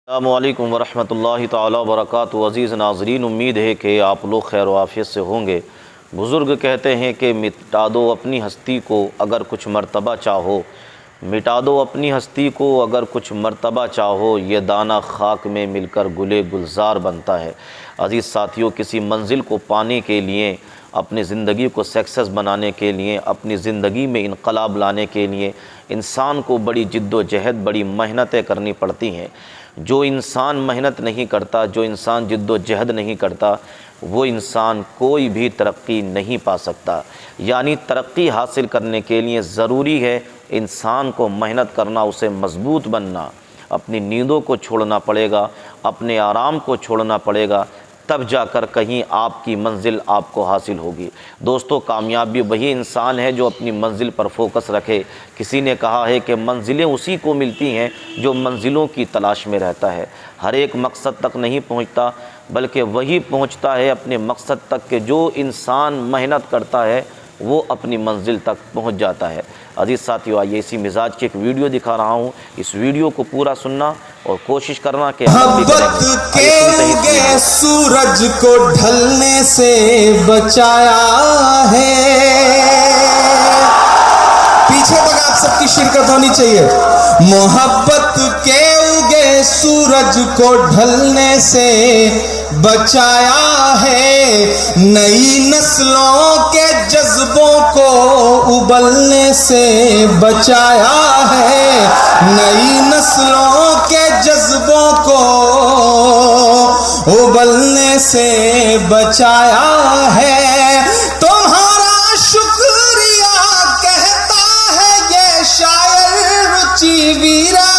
अस्सलामुअलैकुम वरहमतुल्लाहि तआला वबरकातुहू। अज़ीज़ नाज़रीन, उम्मीद है कि आप लोग खैर वाफ़ियत से होंगे। बुज़ुर्ग कहते हैं कि मिटा दो अपनी हस्ती को अगर कुछ मर्तबा चाहो, मिटा दो अपनी हस्ती को अगर कुछ मर्तबा चाहो, ये दाना खाक में मिलकर गुले गुलजार बनता है। अज़ीज़ साथियों, किसी मंजिल को पाने के लिए, अपनी ज़िंदगी को सक्सेस बनाने के लिए, अपनी ज़िंदगी में इनकलाब लाने के लिए इंसान को बड़ी जिद्दोजहद, बड़ी मेहनतें करनी पड़ती हैं। जो इंसान मेहनत नहीं करता, जो इंसान जिद्दोजहद नहीं करता, वो इंसान कोई भी तरक्की नहीं पा सकता। यानी तरक्की हासिल करने के लिए ज़रूरी है इंसान को मेहनत करना, उसे मज़बूत बनना, अपनी नींदों को छोड़ना पड़ेगा, अपने आराम को छोड़ना पड़ेगा, तब जाकर कहीं आपकी मंजिल आपको हासिल होगी। दोस्तों, कामयाब भी वही इंसान है जो अपनी मंजिल पर फोकस रखे। किसी ने कहा है कि मंजिलें उसी को मिलती हैं जो मंजिलों की तलाश में रहता है। हर एक मकसद तक नहीं पहुंचता, बल्कि वही पहुंचता है अपने मकसद तक के जो इंसान मेहनत करता है, वो अपनी मंजिल तक पहुंच जाता है। अजीज़ साथियों, आइए इसी मिजाज की एक वीडियो दिखा रहा हूं, इस वीडियो को पूरा सुनना और कोशिश करना कि मोहब्बत के उगे सूरज को ढलने से बचाया है। पीछे तक आप सबकी शिरकत होनी चाहिए। मोहब्बत के उगे सूरज को ढलने से बचाया है, नई नस्लों के जज्बों को उबलने से बचाया है, नई नस्लों के जज्बों को उबलने से बचाया है। तुम्हारा शुक्रिया कहता है ये शायर रुचि वीरा।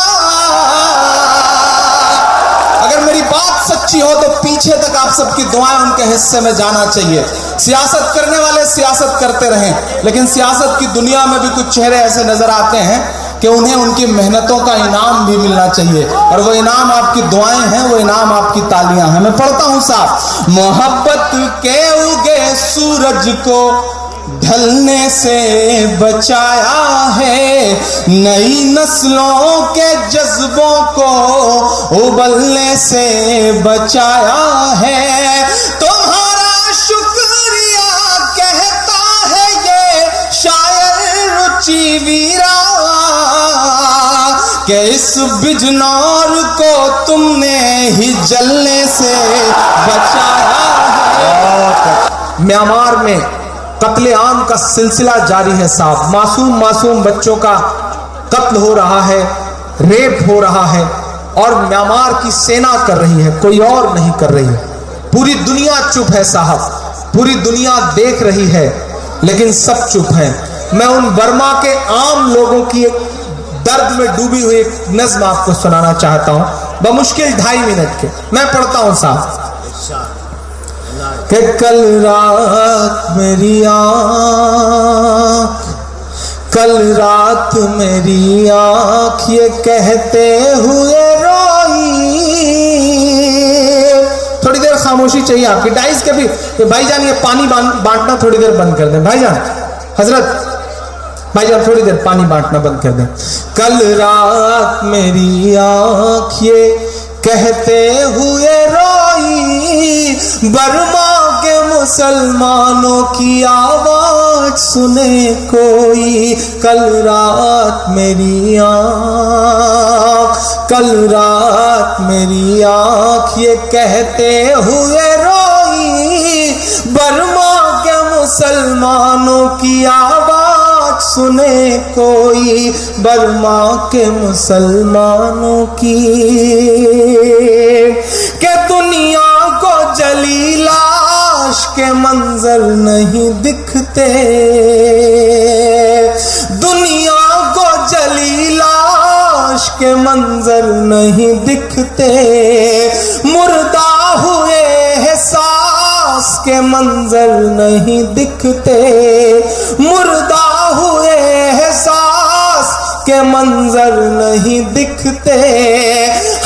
अगर मेरी बात सच्ची हो तो पीछे तक आप सबकी दुआएं उनके हिस्से में जाना चाहिए। सियासत करने वाले सियासत करते रहें, लेकिन सियासत की दुनिया में भी कुछ चेहरे ऐसे नजर आते हैं कि उन्हें उनकी मेहनतों का इनाम भी मिलना चाहिए, और वो इनाम आपकी दुआएं हैं, वो इनाम आपकी तालियां हैं। मैं पढ़ता हूं साहब, मोहब्बत के उगे सूरज को ढलने से बचाया है, नई नस्लों के जज्बों को उबलने से बचाया है। तुम्हारा शुक्रिया कहता है ये शायर रुचि वीरा, कि इस बिजनौर को तुमने ही जलने से बचाया है। म्यांमार में कत्लेआम का सिलसिला जारी है साहब। मासूम बच्चों का कत्ल हो रहा है, रेप हो रहा है, और म्यांमार की सेना कर रही है, कोई और नहीं कर रही है। पूरी दुनिया चुप है साहब, पूरी दुनिया देख रही है, लेकिन सब चुप है। मैं उन बर्मा के आम लोगों की एक दर्द में डूबी हुई एक नज्म आपको सुनाना चाहता हूं, बमुश्किल 2.5 मिनट के। मैं पढ़ता हूं साहब कि कल रात मेरी आँख, कल रात मेरी आँख ये कहते हुए रोई। थोड़ी देर खामोशी चाहिए आपकी डाइस के भी। भाईजान ये पानी बांटना थोड़ी देर बंद कर दें। भाईजान, हजरत भाईजान थोड़ी देर पानी बांटना बंद कर दें। कल रात मेरी आँख ये कहते हुए रोई, बर्मा के मुसलमानों की आवाज सुने कोई। कल रात मेरी आँख, कल रात मेरी आँख ये कहते हुए रोई, बर्मा के मुसलमानों की आवाज सुने कोई, बर्मा के मुसलमानों की। के दुनिया को जली लाश के मंजर नहीं दिखते, दुनिया को जली लाश के मंजर नहीं दिखते, मुर्दा हुए एहसास के मंजर नहीं दिखते, मुर्दा हुए एहसास के मंजर नहीं दिखते,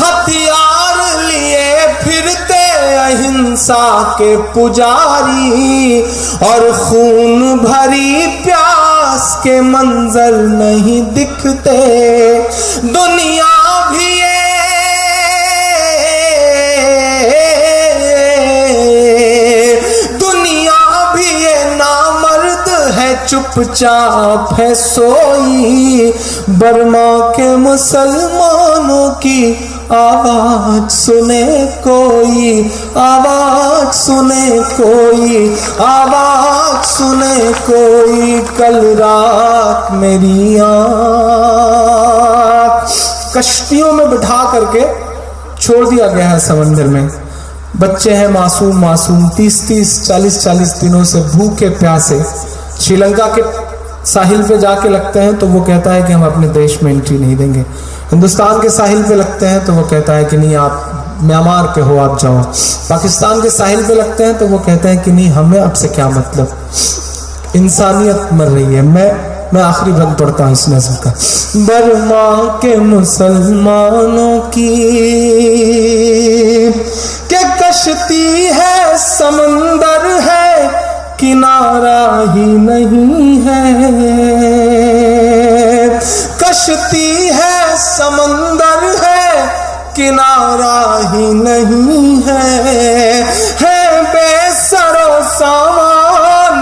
हथियार लिए फिरते अहिंसा के पुजारी, और खून भरी प्यास के मंजर नहीं दिखते। दुनिया भी चुपचाप है सोई। बर्मा के मुसलमानों की आवाज सुने कोई, आवाज सुने कोई, आवाज सुने कोई। कल रात मेरी आँख कश्तियों में बिठा करके छोड़ दिया गया है समंदर में। बच्चे हैं मासूम मासूम, 30-30, 40-40 दिनों से भूखे प्यासे। श्रीलंका के साहिल पे जाके लगते हैं तो वो कहता है कि हम अपने देश में एंट्री नहीं देंगे। हिंदुस्तान के साहिल पे लगते हैं तो वो कहता है कि नहीं, आप म्यांमार के हो, आप जाओ। पाकिस्तान के साहिल पे लगते हैं तो वो कहते हैं कि नहीं, हमें आपसे क्या मतलब। इंसानियत मर रही है। मैं आखिरी बंद पढ़ता हूं इस नज़्म का। बर्मा के मुसलमानों की क्या कश्ती है, समंदर है, किनारा ही नहीं है। कश्ती है, समंदर है, किनारा ही नहीं है बेसरो सामान,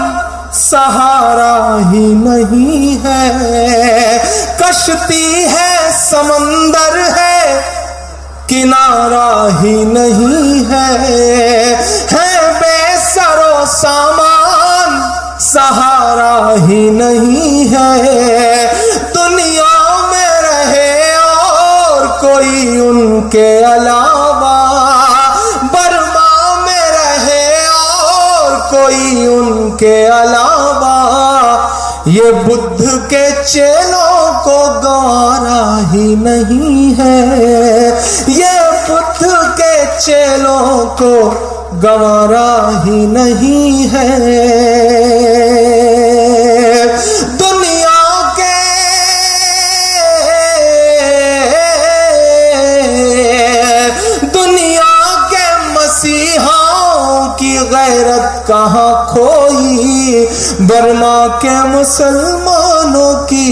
सहारा ही नहीं है। कश्ती है, समंदर है, किनारा ही नहीं है बेसरो सामान, सहारा ही नहीं है। दुनिया में रहे और कोई उनके अलावा, बर्मा में रहे और कोई उनके अलावा। ये बुद्ध के चेलों को गंवारा ही नहीं है, ये बुद्ध के चेलों को गंवारा ही नहीं है। दुनिया के मसीहाओं की गैरत कहाँ खोई। बर्मा के मुसलमानों की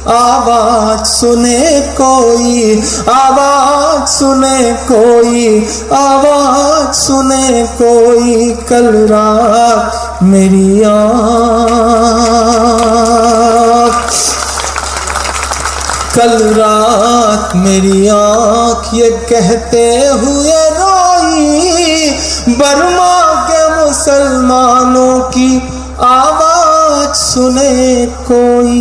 आवाज सुने कोई, आवाज सुने कोई, आवाज सुने कोई। कल रात मेरी आँख, कल रात मेरी आँख ये कहते हुए रोई। बर्मा के मुसलमानों की आवाज सुने कोई।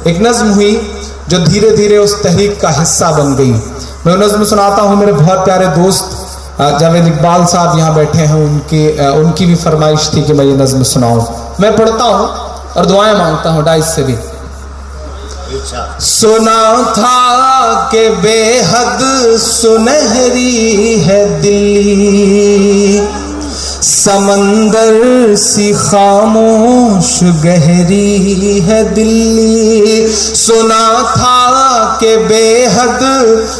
एक नज्म हुई जो धीरे धीरे उस तहरीक का हिस्सा बन गई। मैं नज्म सुनाता हूँ। मेरे बहुत प्यारे दोस्त जावेद इकबाल साहब यहाँ बैठे हैं, उनकी भी फरमाइश थी कि मैं ये नज्म सुनाऊं। मैं पढ़ता हूँ और दुआएं मांगता हूँ डाइस से भी। सुना था कि बेहद सुनहरी है दिल्ली, समंदर सी खामोश गहरी है दिल्ली। सुना था कि बेहद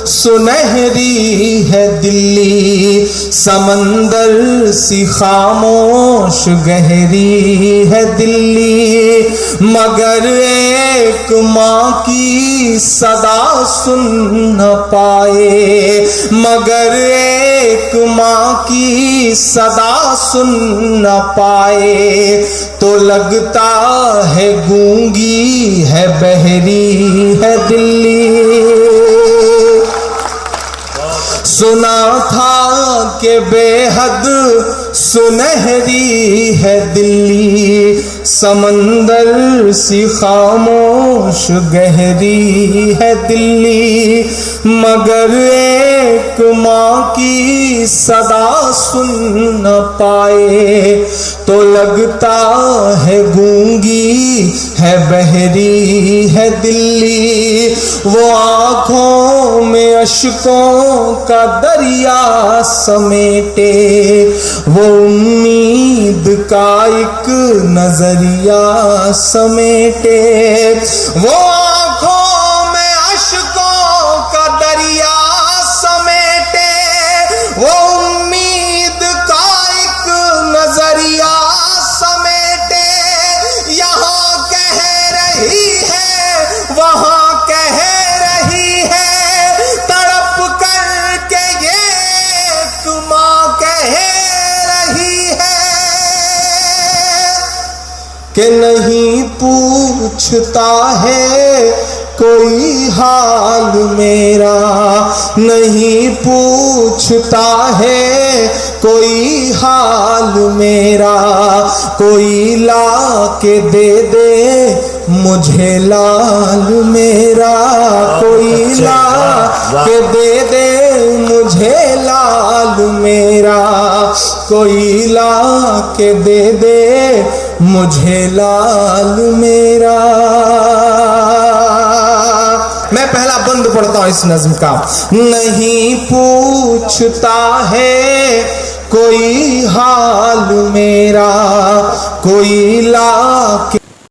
सुनहरी है दिल्ली, समंदर सी खामोश गहरी है दिल्ली। मगर एक माँ की सदा सुन न पाए, मगर एक माँ की सदा सुन न पाए, तो लगता है गूंगी है, बहरी है दिल्ली। सुना था कि बेहद सुनहरी है दिल्ली, समंदर सी खामोश गहरी है दिल्ली। मगर एक माँ की सदा सुन न पाए, तो लगता है गूंगी है, बहरी है दिल्ली। वो आँखों में अश्कों का दरिया समेटे, वो उम्मीद का एक नजरिया समेटे। वो आँखों में अश्कों का दरिया समेटे, वो उम्मीद का एक नजरिया समेटे। यहाँ कह रही है, वहाँ कह रही है, तड़प करके ये माँ कह रही है। कि नहीं पूछता है कोई हाल मेरा, नहीं पूछता है कोई हाल मेरा। कोई ला के दे मुझे लाल मेरा, कोई ला के दे मुझे लाल मेरा, कोई ला के दे मुझे लाल मेरा। मैं पहला बंद पढ़ता हूं इस नज्म का। नहीं पूछता है कोई हाल मेरा, कोई ला के